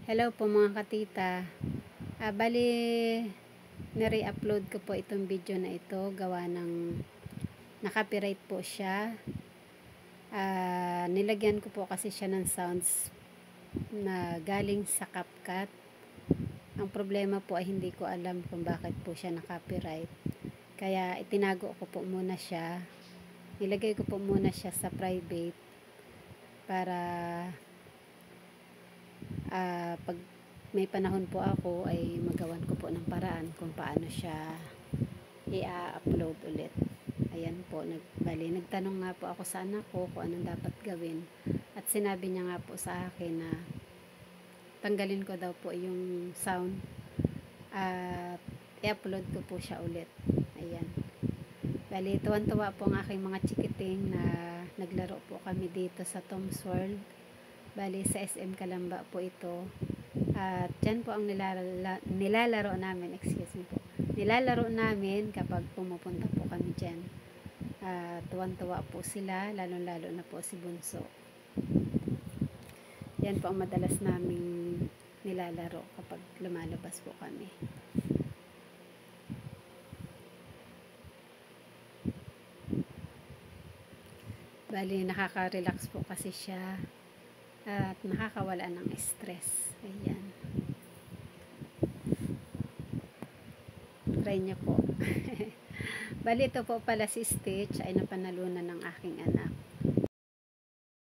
Hello po mga katita. Bali, nare-upload ko po itong video na ito. Gawa ng nakapiright po siya. Nilagyan ko po kasi siya ng sounds na galing sa CapCut. Ang problema po ay hindi ko alam kung bakit po siya nakapiright. Kaya itinago ko po muna siya. Nilagay ko po muna siya sa private para pag may panahon po ako ay magawan ko po ng paraan kung paano siya i-upload ulit. Ayan po, nagtanong nga po ako sa anak ko kung anong dapat gawin, at sinabi niya nga po sa akin na tanggalin ko daw po yung sound at i-upload ko po siya ulit. Ayan, bali tuwan-tuwa po ang aking mga chikiting na naglaro po kami dito sa Tom's World. Bali sa SM Calamba po ito. At dyan po ang nilalaro namin, nilalaro namin kapag pumupunta po kami dyan. Tuwan-tuwa po sila, lalo-lalo na po si Bunso. Yan po ang madalas naming nilalaro kapag lumalabas po kami. Bali nakaka-relax po kasi siya at nakakawala ng stress. Ayan, try niyo po. Bali ito po pala si Stitch ay napanalunan ng aking anak.